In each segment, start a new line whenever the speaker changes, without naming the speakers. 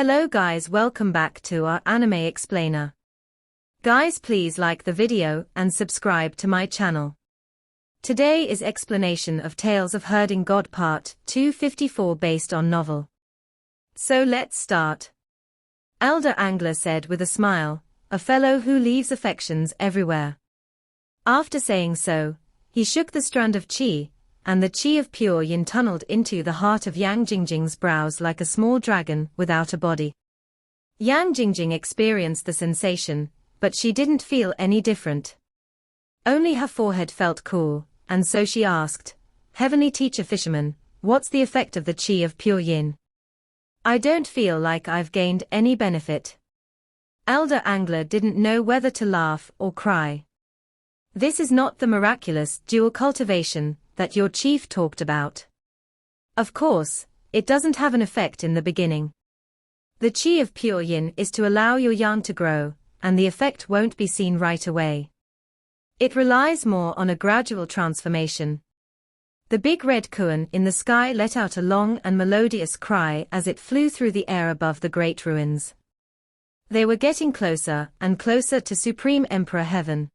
Hello guys, welcome back to our anime explainer. Guys, please like the video and subscribe to my channel. Today is explanation of Tales of Herding God Part 254 based on novel. So let's start. Elder Angler said with a smile, a fellow who leaves affections everywhere. After saying so, he shook the strand of qi, and the qi of pure yin tunneled into the heart of Yang Jingjing's brows like a small dragon without a body. Yang Jingjing experienced the sensation, but she didn't feel any different. Only her forehead felt cool, and so she asked, "Heavenly Teacher Fisherman, what's the effect of the qi of pure yin? I don't feel like I've gained any benefit." Elder Angler didn't know whether to laugh or cry. This is not the miraculous dual cultivation that your chief talked about. Of course, it doesn't have an effect in the beginning. The qi of pure yin is to allow your yang to grow, and the effect won't be seen right away. It relies more on a gradual transformation. The big red Qin in the sky let out a long and melodious cry as it flew through the air above the great ruins. They were getting closer and closer to Supreme Emperor Heaven.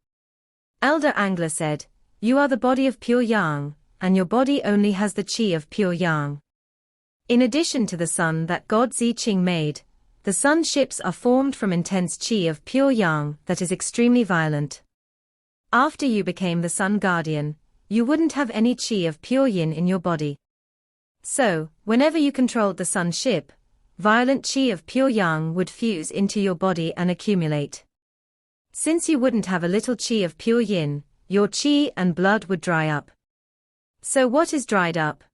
Elder Angler said, "You are the body of pure yang, and your body only has the qi of pure yang. In addition to the sun that God Qing made, the sun ships are formed from intense qi of pure yang that is extremely violent. After you became the sun guardian, you wouldn't have any qi of pure yin in your body. So, whenever you controlled the sun ship, violent qi of pure yang would fuse into your body and accumulate. Since you wouldn't have a little qi of pure yin, your qi and blood would dry up." "So what is dried up?"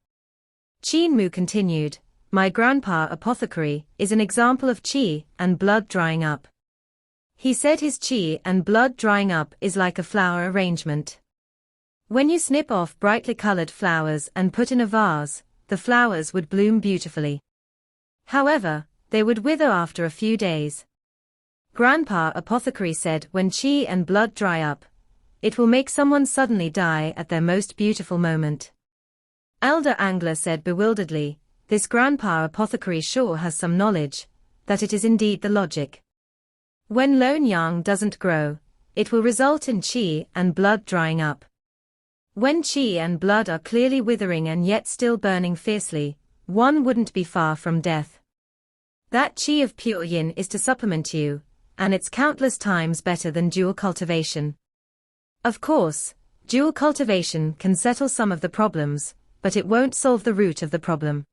Qin Mu continued, "My grandpa apothecary is an example of qi and blood drying up. He said his qi and blood drying up is like a flower arrangement. When you snip off brightly colored flowers and put in a vase, the flowers would bloom beautifully. However, they would wither after a few days. Grandpa apothecary said when qi and blood dry up, it will make someone suddenly die at their most beautiful moment." Elder Angler said bewilderedly, "This grandpa apothecary sure has some knowledge, that it is indeed the logic. When lone yang doesn't grow, it will result in qi and blood drying up. When qi and blood are clearly withering and yet still burning fiercely, one wouldn't be far from death. That qi of pure yin is to supplement you, and it's countless times better than dual cultivation. Of course, dual cultivation can settle some of the problems, but it won't solve the root of the problem."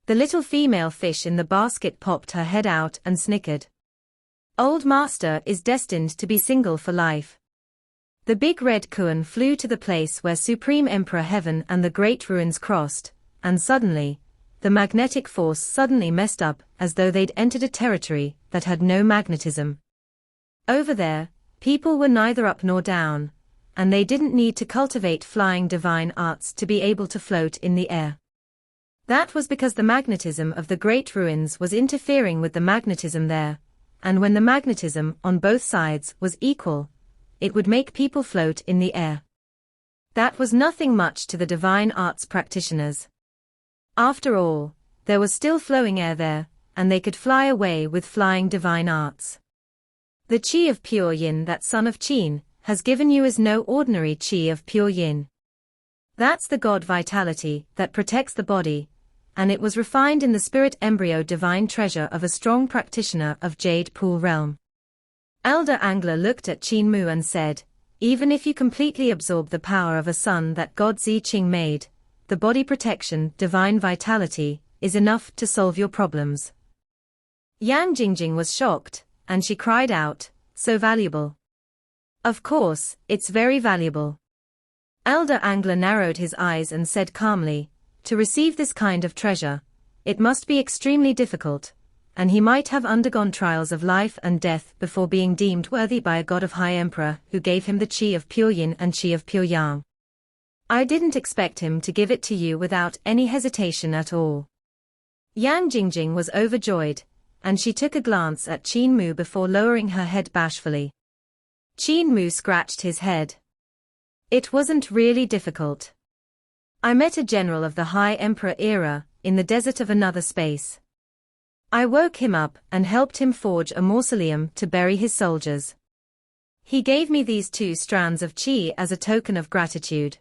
The little female fish in the basket popped her head out and snickered. "Old master is destined to be single for life." The big red Qin flew to the place where Supreme Emperor Heaven and the great ruins crossed, and suddenly, the magnetic force suddenly messed up as though they'd entered a territory that had no magnetism. Over there, people were neither up nor down, and they didn't need to cultivate flying divine arts to be able to float in the air. That was because the magnetism of the great ruins was interfering with the magnetism there, and when the magnetism on both sides was equal, it would make people float in the air. That was nothing much to the divine arts practitioners. After all, there was still flowing air there, and they could fly away with flying divine arts. The qi of pure yin that son of Qin has given you is no ordinary qi of pure yin. That's the God vitality that protects the body, and it was refined in the spirit embryo divine treasure of a strong practitioner of Jade Pool realm." Elder Angler looked at Qin Mu and said, "Even if you completely absorb the power of a sun that God Qing made, the body protection, divine vitality, is enough to solve your problems." Yang Jingjing was shocked, and she cried out, "So valuable." "Of course, it's very valuable." Elder Angler narrowed his eyes and said calmly, "To receive this kind of treasure, it must be extremely difficult, and he might have undergone trials of life and death before being deemed worthy by a god of high emperor who gave him the qi of pure yin and qi of pure yang. I didn't expect him to give it to you without any hesitation at all." Yang Jingjing was overjoyed, and she took a glance at Qin Mu before lowering her head bashfully. Qin Mu scratched his head. "It wasn't really difficult. I met a general of the High Emperor era, in the desert of another space. I woke him up and helped him forge a mausoleum to bury his soldiers. He gave me these 2 strands of qi as a token of gratitude.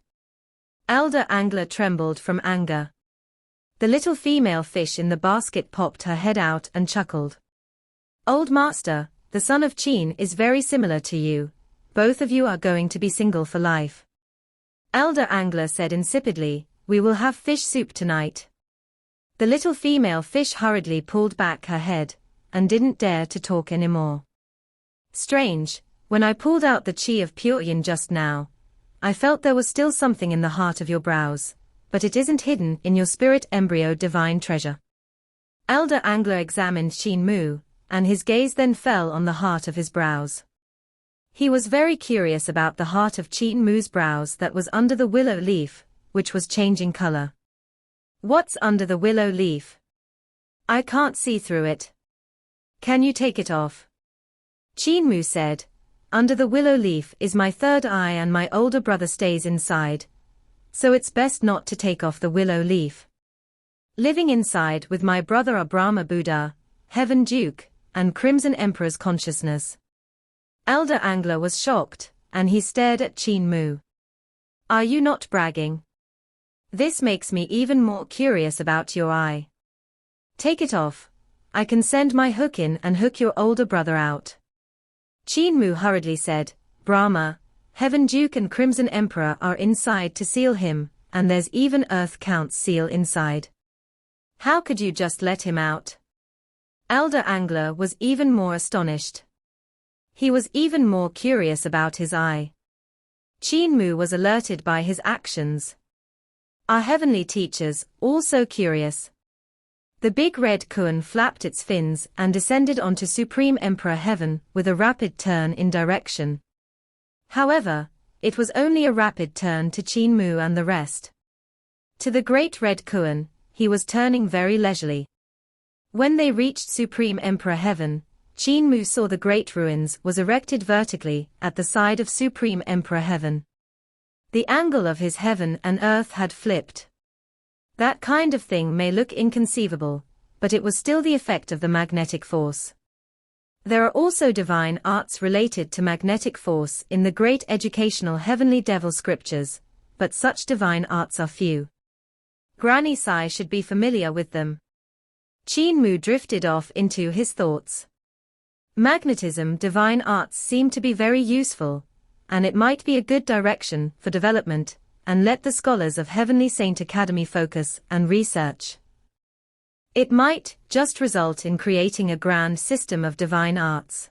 Elder Angler trembled from anger. The little female fish in the basket popped her head out and chuckled. Old master, the son of Qin is very similar to you. Both of you are going to be single for life. Elder Angler said insipidly, we will have fish soup tonight. The little female fish hurriedly pulled back her head, and didn't dare to talk anymore. Strange, when I pulled out the qi of pure yin just now, I felt there was still something in the heart of your brows, but it isn't hidden in your spirit embryo divine treasure. Elder Angler examined Qin Mu, and his gaze then fell on the heart of his brows. He was very curious about the heart of Qin Mu's brows that was under the willow leaf, which was changing color. What's under the willow leaf? I can't see through it. Can you take it off? Qin Mu said, under the willow leaf is my third eye and my older brother stays inside, so it's best not to take off the willow leaf. Living inside with my brother are Brahma Buddha, Heaven Duke, and Crimson Emperor's consciousness. Elder Angler was shocked, and he stared at Qin Mu. Are you not bragging? This makes me even more curious about your eye. Take it off. I can send my hook in and hook your older brother out. Qin Mu hurriedly said, Brahma, Heaven Duke and Crimson Emperor are inside to seal him, and there's even Earth Count's seal inside. How could you just let him out? Elder Angler was even more astonished. He was even more curious about his eye. Qin Mu was alerted by his actions. Our heavenly teachers, also curious. The big red Qin flapped its fins and descended onto Supreme Emperor Heaven with a rapid turn in direction. However, it was only a rapid turn to Qin Mu and the rest. To the great red Qin, he was turning very leisurely. When they reached Supreme Emperor Heaven, Qin Mu saw the great ruins was erected vertically at the side of Supreme Emperor Heaven. The angle of his heaven and earth had flipped. That kind of thing may look inconceivable, but it was still the effect of the magnetic force. There are also divine arts related to magnetic force in the great educational heavenly devil scriptures, but such divine arts are few. Granny Sai should be familiar with them. Qin Mu drifted off into his thoughts. Magnetism divine arts seem to be very useful, and it might be a good direction for development, and let the scholars of Heavenly Saint Academy focus and research. It might just result in creating a grand system of divine arts.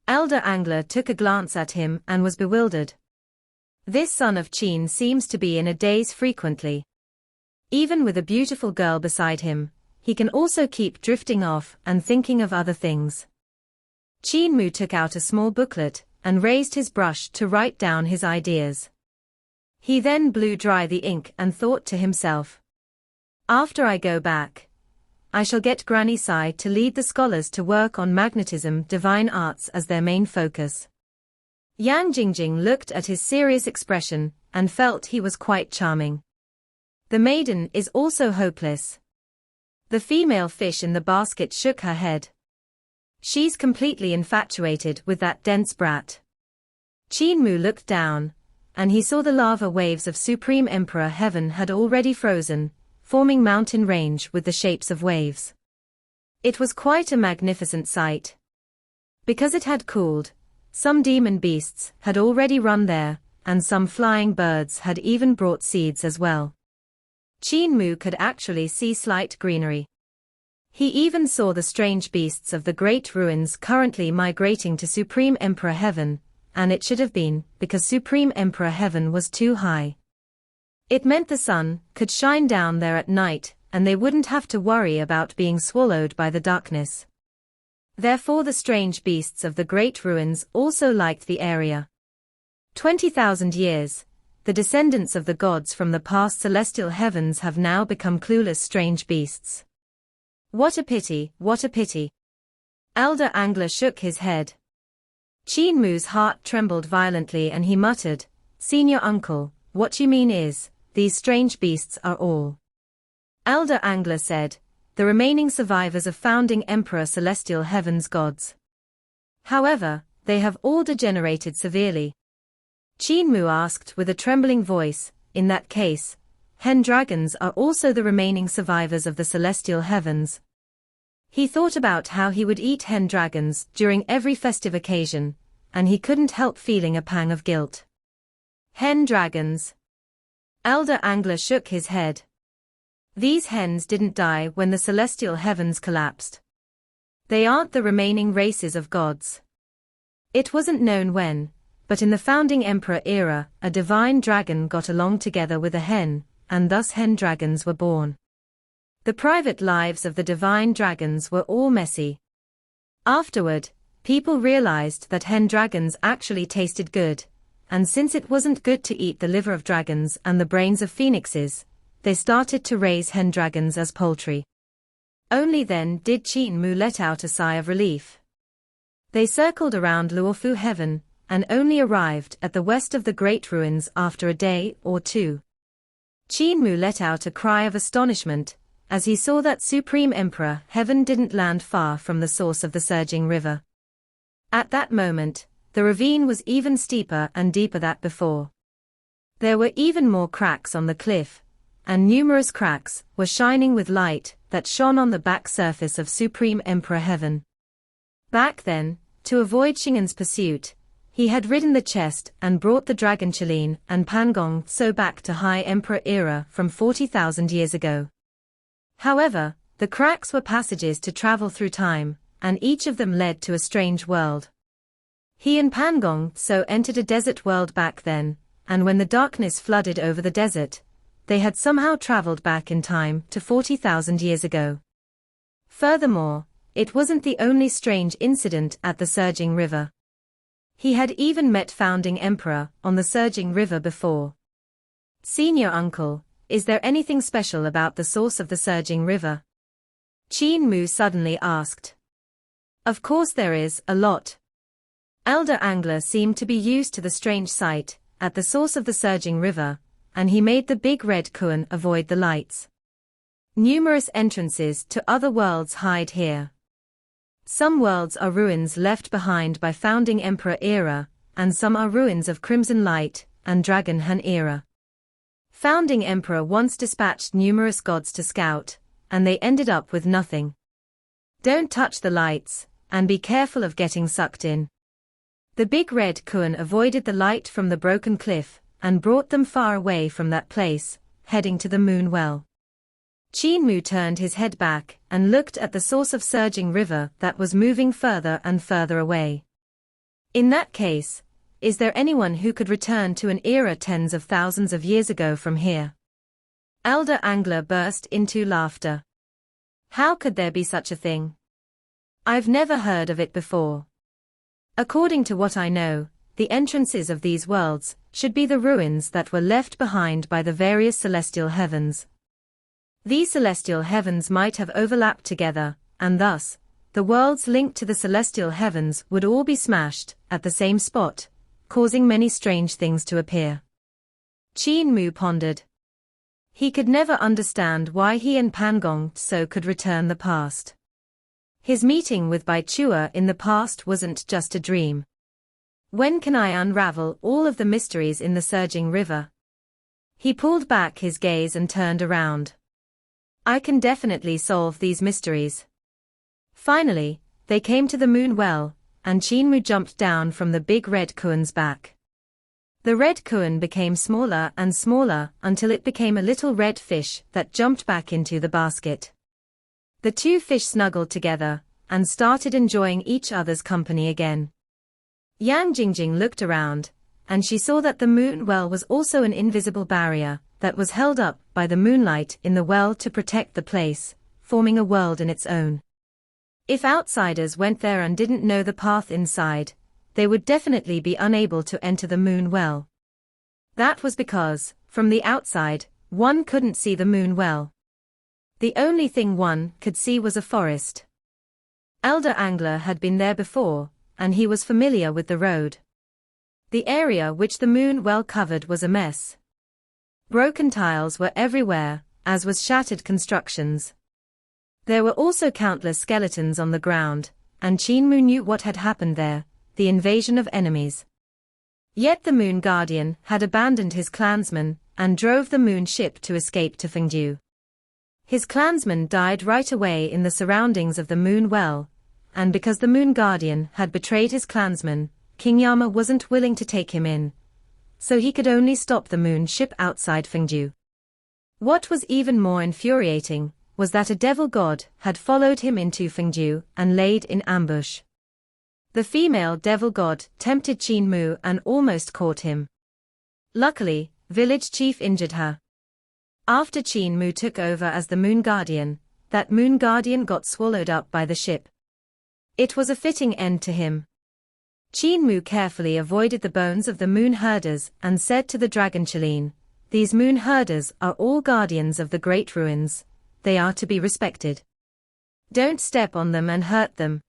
Elder Angler took a glance at him and was bewildered. This son of Qin seems to be in a daze frequently. Even with a beautiful girl beside him, he can also keep drifting off and thinking of other things. Qin Mu took out a small booklet and raised his brush to write down his ideas. He then blew dry the ink and thought to himself, after I go back, I shall get Granny Sai to lead the scholars to work on magnetism divine arts as their main focus. Yang Jingjing looked at his serious expression and felt he was quite charming. The maiden is also hopeless. The female fish in the basket shook her head. She's completely infatuated with that dense brat. Qin Mu looked down, and he saw the lava waves of Supreme Emperor Heaven had already frozen, forming mountain range with the shapes of waves. It was quite a magnificent sight. Because it had cooled, some demon beasts had already run there, and some flying birds had even brought seeds as well. Qin Mu could actually see slight greenery. He even saw the strange beasts of the great ruins currently migrating to Supreme Emperor Heaven, and it should have been, because Supreme Emperor Heaven was too high. It meant the sun could shine down there at night, and they wouldn't have to worry about being swallowed by the darkness. Therefore the strange beasts of the great ruins also liked the area. 20,000 years, the descendants of the gods from the past celestial heavens have now become clueless strange beasts. What a pity, what a pity. Elder Angler shook his head. Qin Mu's heart trembled violently and he muttered, Senior uncle, what you mean is, these strange beasts are all. Elder Angler said, the remaining survivors of founding Emperor Celestial Heaven's gods. However, they have all degenerated severely. Qin Mu asked with a trembling voice, in that case, hen dragons are also the remaining survivors of the Celestial Heavens. He thought about how he would eat hen dragons during every festive occasion, and he couldn't help feeling a pang of guilt. Hen dragons. Elder Angler shook his head. These hens didn't die when the Celestial Heavens collapsed. They aren't the remaining races of gods. It wasn't known when, but in the founding emperor era, a divine dragon got along together with a hen, and thus hen dragons were born. The private lives of the divine dragons were all messy. Afterward, people realized that hen dragons actually tasted good, and since it wasn't good to eat the liver of dragons and the brains of phoenixes, they started to raise hen dragons as poultry. Only then did Qin Mu let out a sigh of relief. They circled around Luofu heaven, and only arrived at the west of the great ruins after a day or two. Qin Mu let out a cry of astonishment, as he saw that Supreme Emperor Heaven didn't land far from the source of the surging river. At that moment, the ravine was even steeper and deeper than before. There were even more cracks on the cliff, and numerous cracks were shining with light that shone on the back surface of Supreme Emperor Heaven. Back then, to avoid Xing'an's pursuit, he had ridden the chest and brought the dragon Qilin and Pangong Tso back to High Emperor era from 40,000 years ago. However, the cracks were passages to travel through time, and each of them led to a strange world. He and Pangong Tso entered a desert world back then, and when the darkness flooded over the desert, they had somehow traveled back in time to 40,000 years ago. Furthermore, it wasn't the only strange incident at the surging river. He had even met founding emperor on the surging river before. Senior uncle, is there anything special about the source of the surging river? Qin Mu suddenly asked. Of course there is, a lot. Elder Angler seemed to be used to the strange sight at the source of the surging river, and he made the big red Qin avoid the lights. Numerous entrances to other worlds hide here. Some worlds are ruins left behind by founding emperor era, and some are ruins of Crimson Light and Dragon Han era. Founding emperor once dispatched numerous gods to scout, and they ended up with nothing. Don't touch the lights, and be careful of getting sucked in. The big red Qin avoided the light from the broken cliff, and brought them far away from that place, heading to the moon well. Qin Mu turned his head back and looked at the source of surging river that was moving further and further away. In that case, is there anyone who could return to an era tens of thousands of years ago from here? Elder Angler burst into laughter. How could there be such a thing? I've never heard of it before. According to what I know, the entrances of these worlds should be the ruins that were left behind by the various celestial heavens. These celestial heavens might have overlapped together, and thus, the worlds linked to the celestial heavens would all be smashed at the same spot, causing many strange things to appear. Qin Mu pondered. He could never understand why he and Pangong Tso could return the past. His meeting with Bai Chua in the past wasn't just a dream. When can I unravel all of the mysteries in the surging river? He pulled back his gaze and turned around. I can definitely solve these mysteries. Finally, they came to the moon well, and Qin Mu jumped down from the big red Qin's back. The red Qin became smaller and smaller until it became a little red fish that jumped back into the basket. The two fish snuggled together and started enjoying each other's company again. Yang Jingjing looked around, and she saw that the moon well was also an invisible barrier that was held up by the moonlight in the well to protect the place, forming a world in its own. If outsiders went there and didn't know the path inside, they would definitely be unable to enter the moon well. That was because, from the outside, one couldn't see the moon well. The only thing one could see was a forest. Elder Angler had been there before, and he was familiar with the road. The area which the moon well covered was a mess. Broken tiles were everywhere, as was shattered constructions. There were also countless skeletons on the ground, and Qin Mu knew what had happened there, the invasion of enemies. Yet the Moon Guardian had abandoned his clansmen and drove the moon ship to escape to Fengdu. His clansmen died right away in the surroundings of the Moon Well, and because the Moon Guardian had betrayed his clansmen, King Yama wasn't willing to take him in, so he could only stop the moon ship outside Fengdu. What was even more infuriating was that a devil god had followed him into Fengdu and laid in ambush. The female devil god tempted Qin Mu and almost caught him. Luckily, village chief injured her. After Qin Mu took over as the Moon Guardian, that Moon Guardian got swallowed up by the ship. It was a fitting end to him. Qin Mu carefully avoided the bones of the moon herders and said to the dragon Qilin, "These moon herders are all guardians of the great ruins. They are to be respected. Don't step on them and hurt them."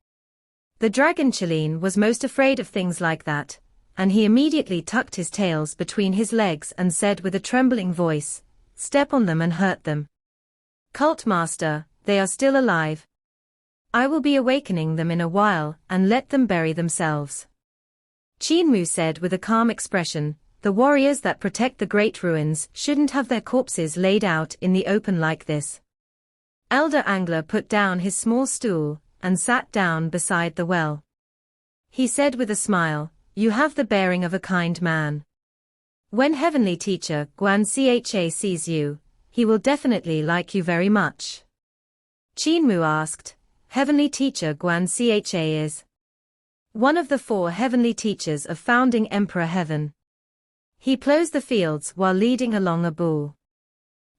The dragon Qilin was most afraid of things like that, and he immediately tucked his tails between his legs and said with a trembling voice, "Step on them and hurt them. Cult master, they are still alive. I will be awakening them in a while and let them bury themselves." Qin Mu said with a calm expression, "The warriors that protect the great ruins shouldn't have their corpses laid out in the open like this." Elder Angler put down his small stool and sat down beside the well. He said with a smile, "You have the bearing of a kind man. When Heavenly Teacher Guan Cha sees you, he will definitely like you very much." Qin Mu asked, "Heavenly Teacher Guan Cha is one of the 4 heavenly teachers of founding Emperor Heaven. He plows the fields while leading along a bull."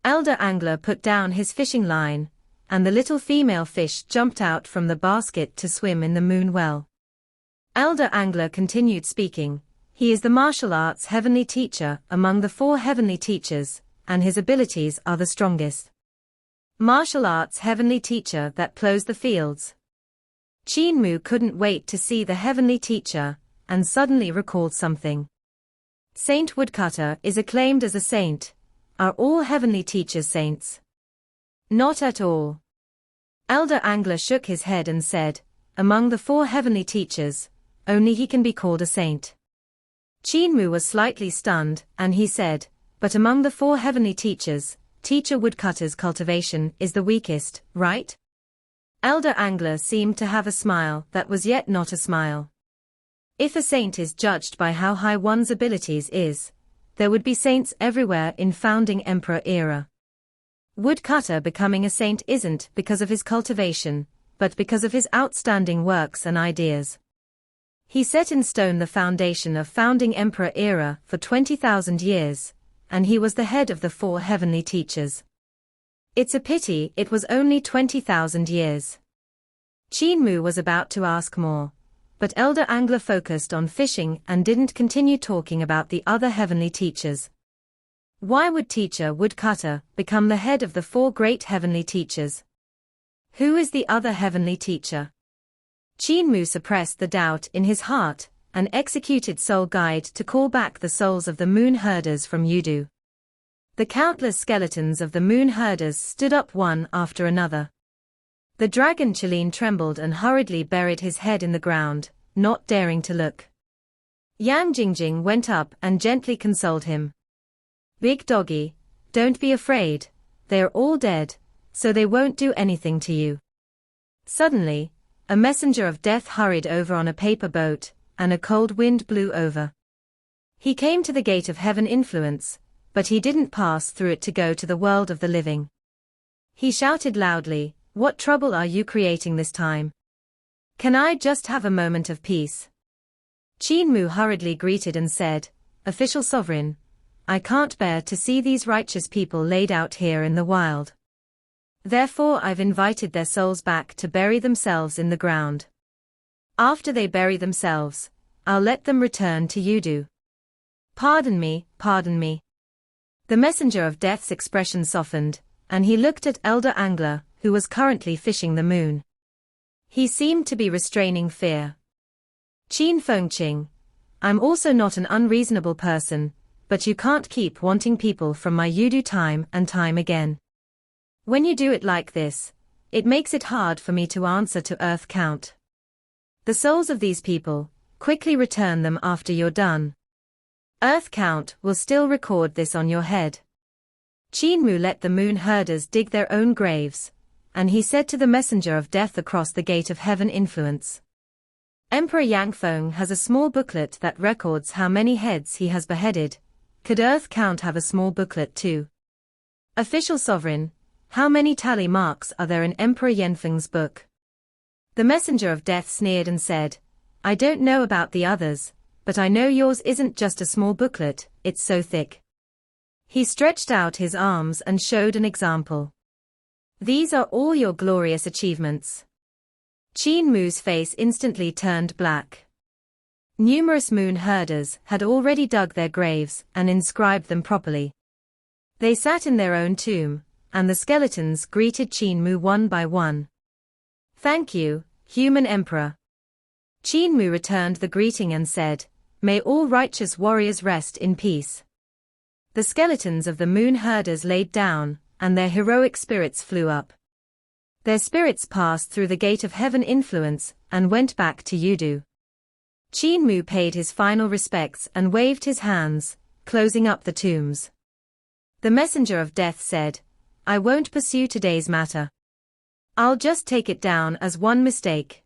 Elder Angler put down his fishing line, and the little female fish jumped out from the basket to swim in the moon well. Elder Angler continued speaking, "He is the martial arts heavenly teacher among the 4 heavenly teachers, and his abilities are the strongest. Martial arts heavenly teacher that plows the fields." Qin Mu couldn't wait to see the heavenly teacher, and suddenly recalled something. Saint Woodcutter is acclaimed as a saint. Are all heavenly teachers saints? Not at all. Elder Angler shook his head and said, "Among the 4 heavenly teachers, only he can be called a saint." Qin Mu was slightly stunned, and he said, "But among the 4 heavenly teachers, Teacher Woodcutter's cultivation is the weakest, right?" Elder Angler seemed to have a smile that was yet not a smile. If a saint is judged by how high one's abilities is, there would be saints everywhere in founding emperor era. Woodcutter becoming a saint isn't because of his cultivation, but because of his outstanding works and ideas. He set in stone the foundation of founding emperor era for 20,000 years, and he was the head of the 4 heavenly teachers. It's a pity it was only 20,000 years. Qin Mu was about to ask more, but Elder Angler focused on fishing and didn't continue talking about the other heavenly teachers. Why would Teacher Woodcutter become the head of the 4 great heavenly teachers? Who is the other heavenly teacher? Qin Mu suppressed the doubt in his heart and executed Soul Guide to call back the souls of the moon herders from Yudu. The countless skeletons of the moon herders stood up one after another. The dragon Qilin trembled and hurriedly buried his head in the ground, not daring to look. Yang Jingjing went up and gently consoled him. "Big doggy, don't be afraid, they are all dead, so they won't do anything to you." Suddenly, a messenger of death hurried over on a paper boat, and a cold wind blew over. He came to the gate of heaven influence, but he didn't pass through it to go to the world of the living. He shouted loudly, "What trouble are you creating this time? Can I just have a moment of peace?" Qin Mu hurriedly greeted and said, "Official sovereign, I can't bear to see these righteous people laid out here in the wild. Therefore I've invited their souls back to bury themselves in the ground. After they bury themselves, I'll let them return to Yudu." Pardon me, pardon me." The messenger of death's expression softened, and he looked at Elder Angler, who was currently fishing the moon. He seemed to be restraining fear. "Qin Fengqing, I'm also not an unreasonable person, but you can't keep wanting people from my Yudu time and time again. When you do it like this, It makes it hard for me to answer to Earth Count. The souls of these people, quickly return them after you're done. Earth Count will still record this on your head. Qin Mu let the moon herders dig their own graves, and he said to the messenger of death across the gate of heaven influence. Emperor Yangfeng has a small booklet that records how many heads he has beheaded. Could Earth Count have a small booklet too? Official Sovereign, how many tally marks are there in Emperor Yanfeng's book? The messenger of death sneered and said, I don't know about the others, but I know yours isn't just a small booklet, it's so thick. He stretched out his arms and showed an example. These are all your glorious achievements. Qin Mu's face instantly turned black. Numerous moon herders had already dug their graves and inscribed them properly. They sat in their own tomb, and the skeletons greeted Qin Mu one by one. Thank you, human emperor. Qin Mu returned the greeting and said, May all righteous warriors rest in peace. The skeletons of the moon herders laid down, and their heroic spirits flew up. Their spirits passed through the gate of heaven influence and went back to Yudu. Qin Mu paid his final respects and waved his hands, closing up the tombs. The messenger of death said, I won't pursue today's matter. I'll just take it down as one mistake.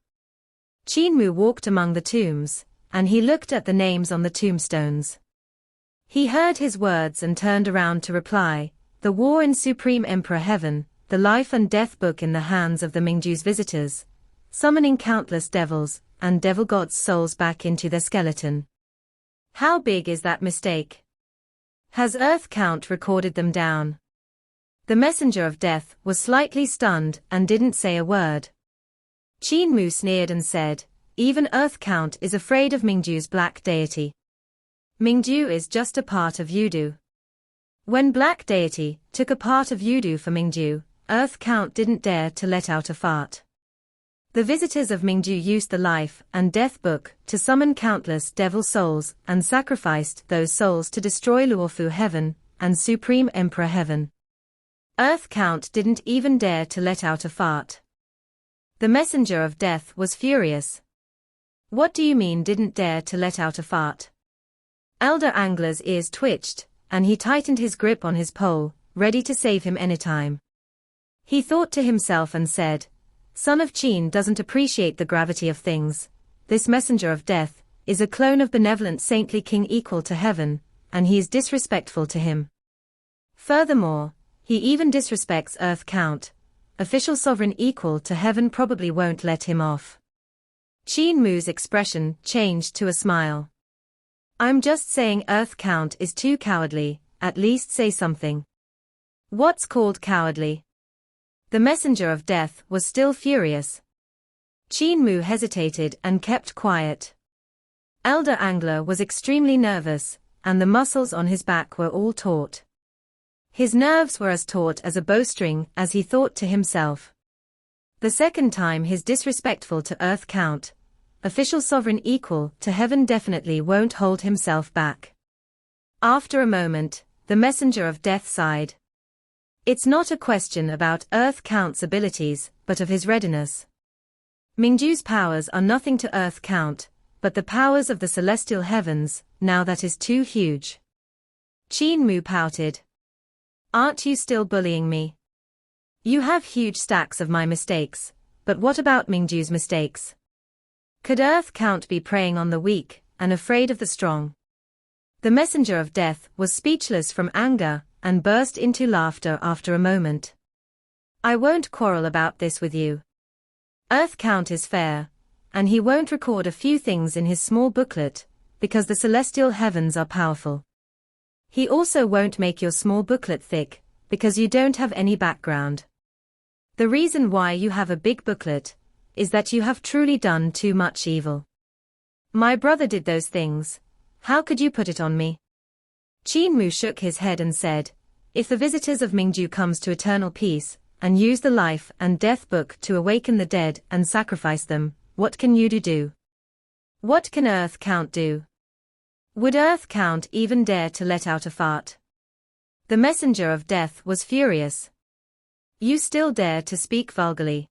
Qin Mu walked among the tombs, and he looked at the names on the tombstones. He heard his words and turned around to reply, The war in Supreme Emperor Heaven, the life and death book in the hands of the Mingju's visitors, summoning countless devils and devil gods' souls back into their skeleton. How big is that mistake? Has Earth Count recorded them down? The messenger of death was slightly stunned and didn't say a word. Qin Mu sneered and said, Even Earth Count is afraid of Mingju's black deity. Mingju is just a part of Yudu. When Black Deity took a part of Yudu for Mingju, Earth Count didn't dare to let out a fart. The visitors of Mingju used the life and death book to summon countless devil souls and sacrificed those souls to destroy Luofu Heaven and Supreme Emperor Heaven. Earth Count didn't even dare to let out a fart. The messenger of death was furious. What do you mean didn't dare to let out a fart? Elder Angler's ears twitched, and he tightened his grip on his pole, ready to save him anytime. He thought to himself and said, Son of Qin doesn't appreciate the gravity of things. This messenger of death is a clone of benevolent saintly king equal to heaven, and he is disrespectful to him. Furthermore, he even disrespects Earth Count. Official sovereign equal to heaven probably won't let him off. Qin Mu's expression changed to a smile. I'm just saying Earth Count is too cowardly, at least say something. What's called cowardly? The messenger of death was still furious. Qin Mu hesitated and kept quiet. Elder Angler was extremely nervous, and the muscles on his back were all taut. His nerves were as taut as a bowstring, as he thought to himself. The second time his disrespectful to Earth Count, official sovereign equal to heaven definitely won't hold himself back. After a moment, the messenger of death sighed. It's not a question about Earth Count's abilities, but of his readiness. Mingju's powers are nothing to Earth Count, but the powers of the celestial heavens, now that is too huge. Qin Mu pouted. Aren't you still bullying me? You have huge stacks of my mistakes, but what about Mingju's mistakes? Could Earth Count be preying on the weak, and afraid of the strong? The messenger of death was speechless from anger, and burst into laughter after a moment. I won't quarrel about this with you. Earth Count is fair, and he won't record a few things in his small booklet, because the celestial heavens are powerful. He also won't make your small booklet thick, because you don't have any background. The reason why you have a big booklet is that you have truly done too much evil. My brother did those things. How could you put it on me? Qin Mu shook his head and said, If the visitors of Mingju comes to eternal peace, and use the life and death book to awaken the dead and sacrifice them, what can Yudu do? What can Earth Count do? Would Earth Count even dare to let out a fart? The messenger of death was furious. You still dare to speak vulgarly.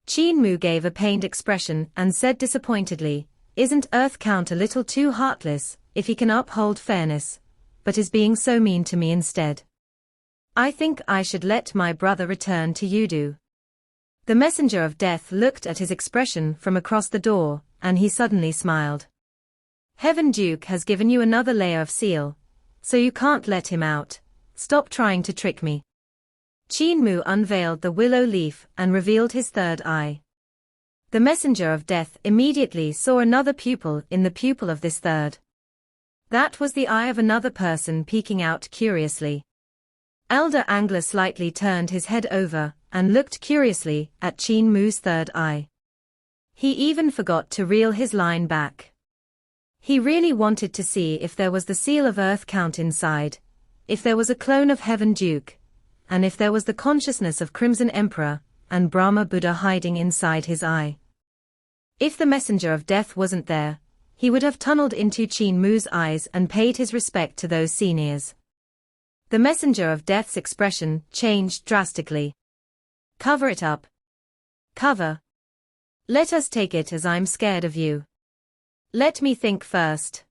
Qin Mu gave a pained expression and said disappointedly, "Isn't Earth Count a little too heartless, if he can uphold fairness, but is being so mean to me instead? I think I should let my brother return to Yudu." The messenger of death looked at his expression from across the door, and he suddenly smiled. "Heaven Duke has given you another layer of seal, so you can't let him out. Stop trying to trick me." Qin Mu unveiled the willow leaf and revealed his third eye. The messenger of death immediately saw another pupil in the pupil of this third. That was the eye of another person peeking out curiously. Elder Angler slightly turned his head over and looked curiously at Qin Mu's third eye. He even forgot to reel his line back. He really wanted to see if there was the seal of Earth Count inside, if there was a clone of Heaven Duke, and if there was the consciousness of Crimson Emperor and Brahma Buddha hiding inside his eye. If the messenger of death wasn't there, he would have tunneled into Qin Mu's eyes and paid his respect to those seniors. The messenger of death's expression changed drastically. "Cover it up. Cover. Let us take it as I'm scared of you. Let me think first."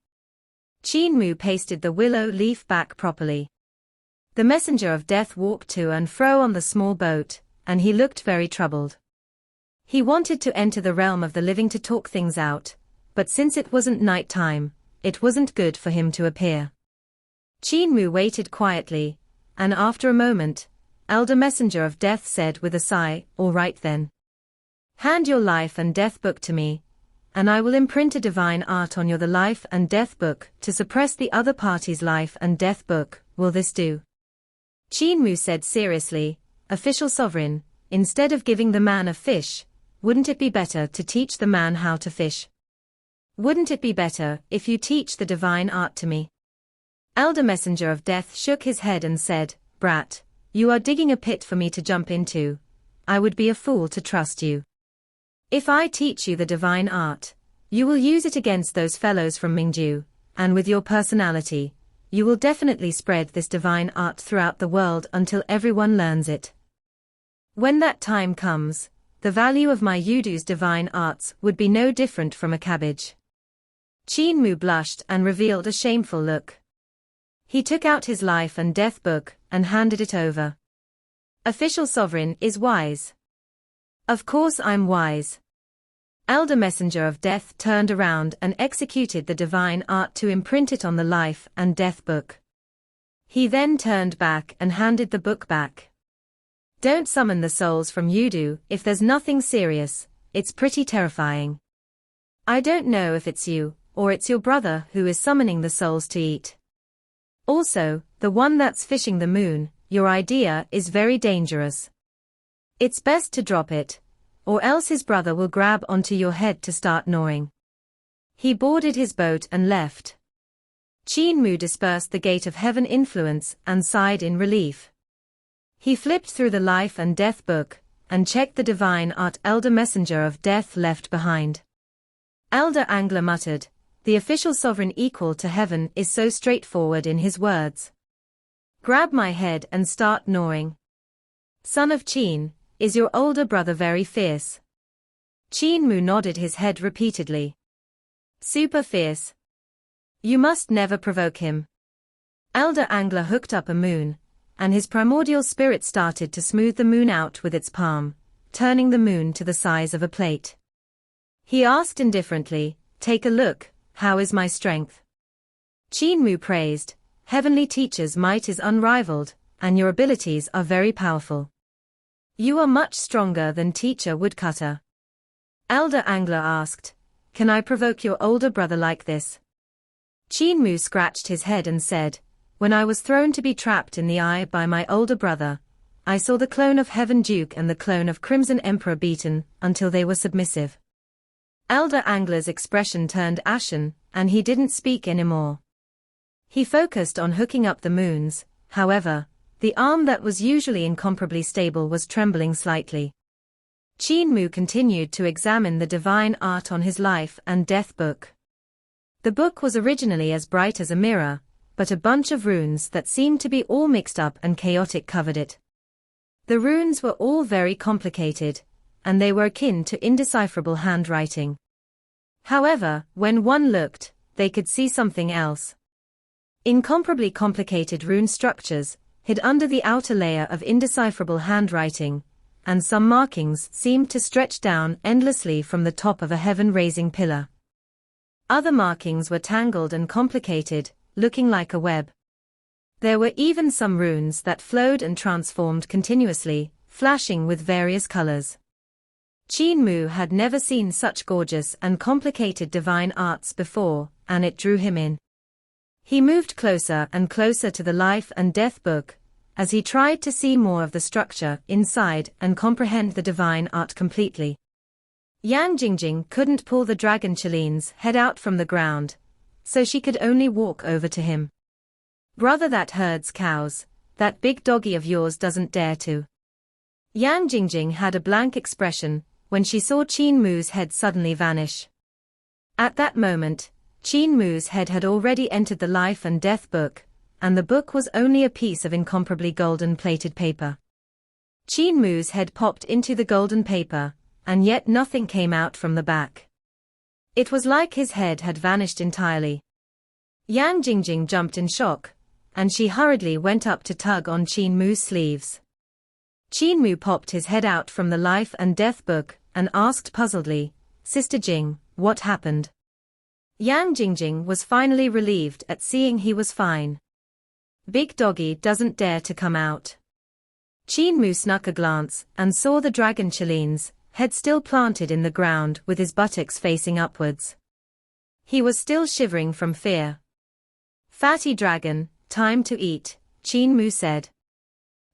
Qin Mu pasted the willow leaf back properly. The messenger of death walked to and fro on the small boat, and he looked very troubled. He wanted to enter the realm of the living to talk things out, but since it wasn't night time, it wasn't good for him to appear. Qin Mu waited quietly, and after a moment, Elder Messenger of Death said with a sigh, "All right then. Hand your life and death book to me, and I will imprint a divine art on your the life and death book to suppress the other party's life and death book. Will this do?" Qin Mu said seriously, "Official sovereign, instead of giving the man a fish, wouldn't it be better to teach the man how to fish? Wouldn't it be better if you teach the divine art to me?" Elder Messenger of Death shook his head and said, "Brat, you are digging a pit for me to jump into. I would be a fool to trust you. If I teach you the divine art, you will use it against those fellows from Mingju, and with your personality, you will definitely spread this divine art throughout the world until everyone learns it. When that time comes, the value of my Yudu's divine arts would be no different from a cabbage." Qin Mu blushed and revealed a shameful look. He took out his life and death book and handed it over. "Official sovereign is wise." "Of course I'm wise." Elder Messenger of Death turned around and executed the divine art to imprint it on the life and death book. He then turned back and handed the book back. "Don't summon the souls from Yudu if there's nothing serious. It's pretty terrifying. I don't know if it's you, or it's your brother who is summoning the souls to eat. Also, the one that's fishing the moon, your idea is very dangerous. It's best to drop it, or else his brother will grab onto your head to start gnawing." He boarded his boat and left. Qin Mu dispersed the gate of heaven influence and sighed in relief. He flipped through the life and death book, and checked the divine art Elder Messenger of Death left behind. Elder Angler muttered, "The official sovereign equal to heaven is so straightforward in his words. Grab my head and start gnawing. Son of Qin, is your older brother very fierce?" Qin Mu nodded his head repeatedly. "Super fierce. You must never provoke him." Elder Angler hooked up a moon, and his primordial spirit started to smooth the moon out with its palm, turning the moon to the size of a plate. He asked indifferently, "Take a look, how is my strength?" Qin Mu praised, "Heavenly Teacher's might is unrivaled, and your abilities are very powerful. You are much stronger than Teacher Woodcutter." Elder Angler asked, "Can I provoke your older brother like this?" Qin Mu scratched his head and said, "When I was thrown to be trapped in the eye by my older brother, I saw the clone of Heaven Duke and the clone of Crimson Emperor beaten until they were submissive." Elder Angler's expression turned ashen, and he didn't speak anymore. He focused on hooking up the moons. However, the arm that was usually incomparably stable was trembling slightly. Qin Mu continued to examine the divine art on his life and death book. The book was originally as bright as a mirror, but a bunch of runes that seemed to be all mixed up and chaotic covered it. The runes were all very complicated, and they were akin to indecipherable handwriting. However, when one looked, they could see something else. Incomparably complicated rune structures hid under the outer layer of indecipherable handwriting, and some markings seemed to stretch down endlessly from the top of a heaven-raising pillar. Other markings were tangled and complicated, looking like a web. There were even some runes that flowed and transformed continuously, flashing with various colors. Qin Mu had never seen such gorgeous and complicated divine arts before, and it drew him in. He moved closer and closer to the life and death book, as he tried to see more of the structure inside and comprehend the divine art completely. Yang Jingjing couldn't pull the dragon Chilene's head out from the ground, so she could only walk over to him. "Brother, that herds cows, that big doggy of yours doesn't dare to." Yang Jingjing had a blank expression when she saw Qin Mu's head suddenly vanish. At that moment, Qin Mu's head had already entered the life and death book, and the book was only a piece of incomparably golden-plated paper. Qin Mu's head popped into the golden paper, and yet nothing came out from the back. It was like his head had vanished entirely. Yang Jingjing jumped in shock, and she hurriedly went up to tug on Qin Mu's sleeves. Qin Mu popped his head out from the life and death book and asked puzzledly, "Sister Jing, what happened?" Yang Jingjing was finally relieved at seeing he was fine. "Big doggy doesn't dare to come out." Qin Mu snuck a glance and saw the dragon Chilene's head still planted in the ground with his buttocks facing upwards. He was still shivering from fear. "Fatty dragon, time to eat," Qin Mu said.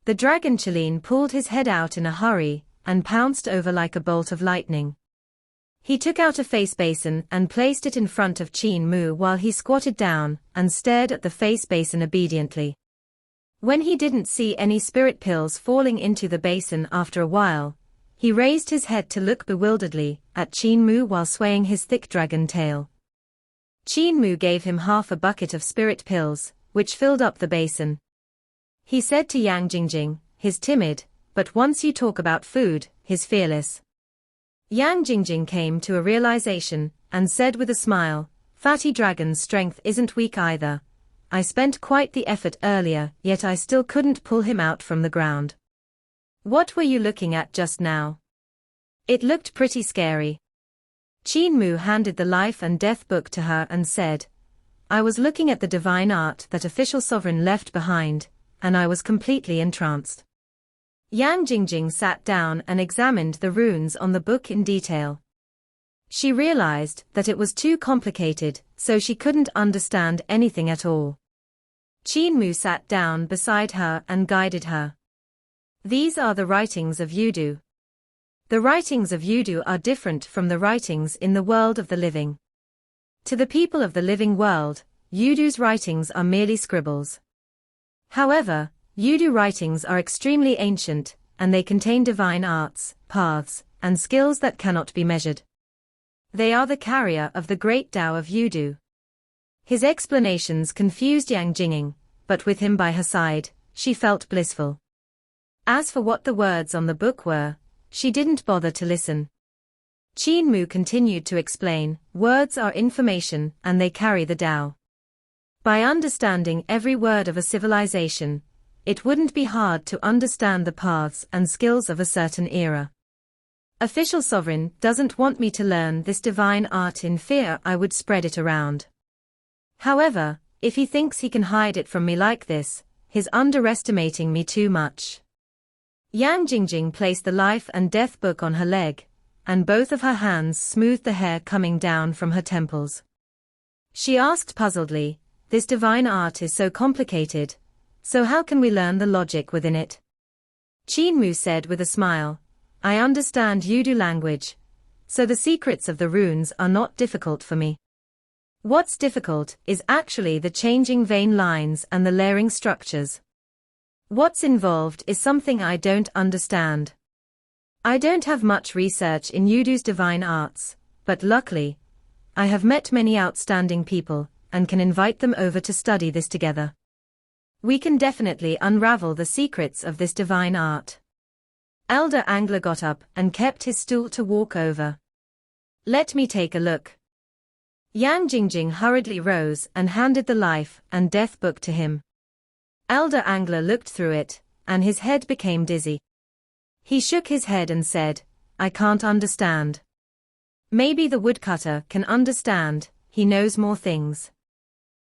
The dragon Chilene pulled his head out in a hurry and pounced over like a bolt of lightning. He took out a face basin and placed it in front of Qin Mu while he squatted down and stared at the face basin obediently. When he didn't see any spirit pills falling into the basin after a while, he raised his head to look bewilderedly at Qin Mu while swaying his thick dragon tail. Qin Mu gave him half a bucket of spirit pills, which filled up the basin. He said to Yang Jingjing, "He's timid, but once you talk about food, he's fearless." Yang Jingjing came to a realization and said with a smile, "Fatty dragon's strength isn't weak either. I spent quite the effort earlier, yet I still couldn't pull him out from the ground." "What were you looking at just now?" "It looked pretty scary." Qin Mu handed the life and death book to her and said, "I was looking at the divine art that official sovereign left behind, and I was completely entranced." Yang Jingjing sat down and examined the runes on the book in detail. She realized that it was too complicated, so she couldn't understand anything at all. Qin Mu sat down beside her and guided her. "These are the writings of Yudu. The writings of Yudu are different from the writings in the world of the living. To the people of the living world, Yudu's writings are merely scribbles. However, Yudu writings are extremely ancient, and they contain divine arts, paths, and skills that cannot be measured. They are the carrier of the great Tao of Yudu." His explanations confused Yang Jingjing, but with him by her side, she felt blissful. As for what the words on the book were, she didn't bother to listen. Qin Mu continued to explain, "Words are information, and they carry the Tao. By understanding every word of a civilization, it wouldn't be hard to understand the paths and skills of a certain era. Official sovereign doesn't want me to learn this divine art in fear I would spread it around. However, if he thinks he can hide it from me like this, he's underestimating me too much." Yang Jingjing placed the life and death book on her leg, and both of her hands smoothed the hair coming down from her temples. She asked puzzledly, "This divine art is so complicated, so how can we learn the logic within it?" Qin Mu said with a smile, "I understand Yudu language, so the secrets of the runes are not difficult for me. What's difficult is actually the changing vein lines and the layering structures. What's involved is something I don't understand. I don't have much research in Yudu's divine arts, but luckily, I have met many outstanding people, and can invite them over to study this together. We can definitely unravel the secrets of this divine art." Elder Angler got up and kept his stool to walk over. Let me take a look. Yang Jingjing hurriedly rose and handed the life and death book to him. Elder Angler looked through it, and his head became dizzy. He shook his head and said, I can't understand. Maybe the woodcutter can understand, he knows more things.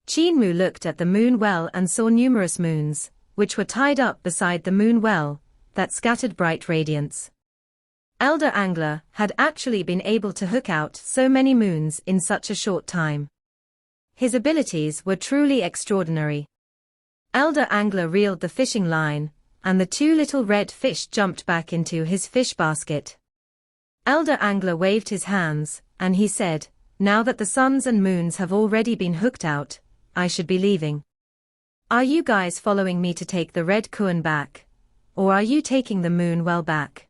Qin Mu looked at the moon well and saw numerous moons, which were tied up beside the moon well, that scattered bright radiance. Elder Angler had actually been able to hook out so many moons in such a short time. His abilities were truly extraordinary. Elder Angler reeled the fishing line, and the two little red fish jumped back into his fish basket. Elder Angler waved his hands, and he said, now that the suns and moons have already been hooked out, I should be leaving. Are you guys following me to take the red Qin back? Or are you taking the moon well back?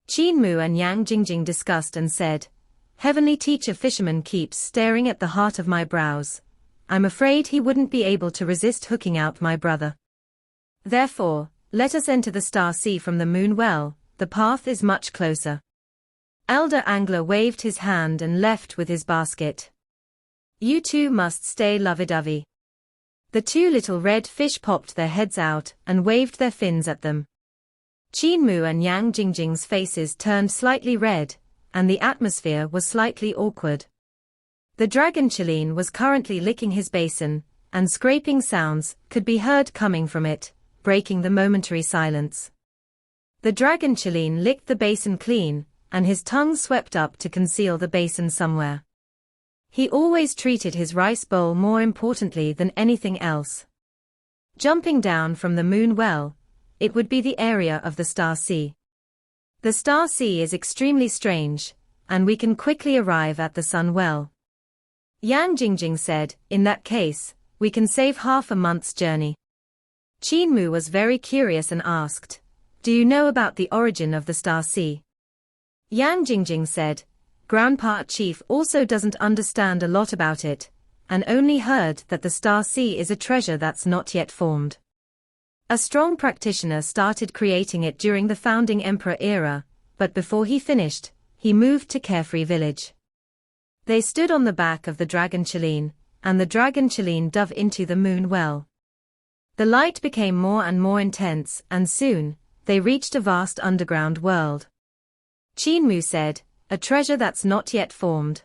Qin Mu and Yang Jingjing discussed and said, Heavenly Teacher Fisherman keeps staring at the heart of my brows. I'm afraid he wouldn't be able to resist hooking out my brother. Therefore, let us enter the star sea from the moon well, the path is much closer. Elder Angler waved his hand and left with his basket. You two must stay lovey-dovey. The two little red fish popped their heads out and waved their fins at them. Qin Mu and Yang Jingjing's faces turned slightly red, and the atmosphere was slightly awkward. The dragon Qilin was currently licking his basin, and scraping sounds could be heard coming from it, breaking the momentary silence. The dragon Qilin licked the basin clean, and his tongue swept up to conceal the basin somewhere. He always treated his rice bowl more importantly than anything else. Jumping down from the moon well, it would be the area of the star sea. The star sea is extremely strange, and we can quickly arrive at the sun well. Yang Jingjing said, in that case, we can save half a month's journey. Qin Mu was very curious and asked, do you know about the origin of the star sea? Yang Jingjing said, Grandpa Chief also doesn't understand a lot about it, and only heard that the star sea is a treasure that's not yet formed. A strong practitioner started creating it during the founding emperor era, but before he finished, he moved to Carefree Village. They stood on the back of the dragon Qilin, and the dragon Qilin dove into the moon well. The light became more and more intense, and soon, they reached a vast underground world. Qin Mu said, a treasure that's not yet formed.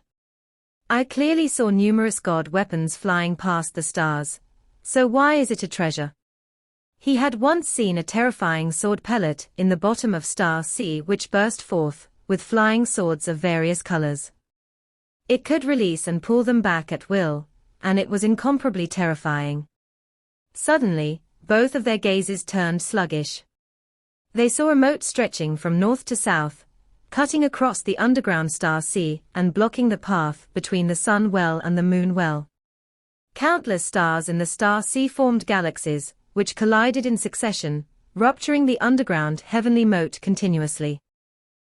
I clearly saw numerous god weapons flying past the stars, so why is it a treasure? He had once seen a terrifying sword pellet in the bottom of Star Sea which burst forth, with flying swords of various colors. It could release and pull them back at will, and it was incomparably terrifying. Suddenly, both of their gazes turned sluggish. They saw a moat stretching from north to south, cutting across the underground Star Sea and blocking the path between the sun well and the moon well. Countless stars in the Star Sea formed galaxies, which collided in succession, rupturing the underground heavenly moat continuously.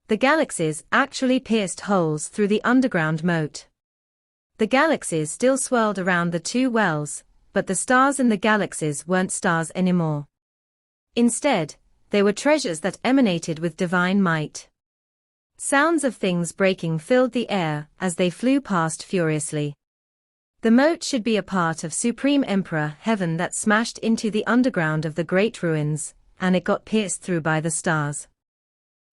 The galaxies actually pierced holes through the underground moat. The galaxies still swirled around the two wells, but the stars in the galaxies weren't stars anymore. Instead, they were treasures that emanated with divine might. Sounds of things breaking filled the air as they flew past furiously. The moat should be a part of Supreme Emperor Heaven that smashed into the underground of the great ruins, and it got pierced through by the stars.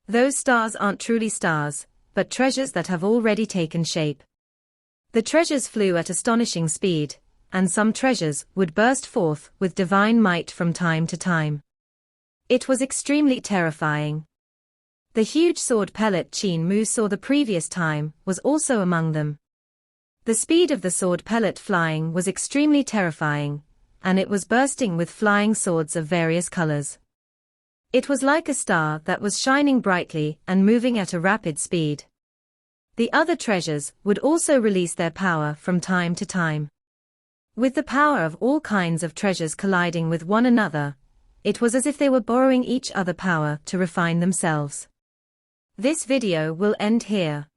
Those stars aren't truly stars, but treasures that have already taken shape. The treasures flew at astonishing speed, and some treasures would burst forth with divine might from time to time. It was extremely terrifying. The huge sword pellet Qin Mu saw the previous time was also among them. The speed of the sword pellet flying was extremely terrifying, and it was bursting with flying swords of various colors. It was like a star that was shining brightly and moving at a rapid speed. The other treasures would also release their power from time to time. With the power of all kinds of treasures colliding with one another, it was as if they were borrowing each other power to refine themselves. This video will end here.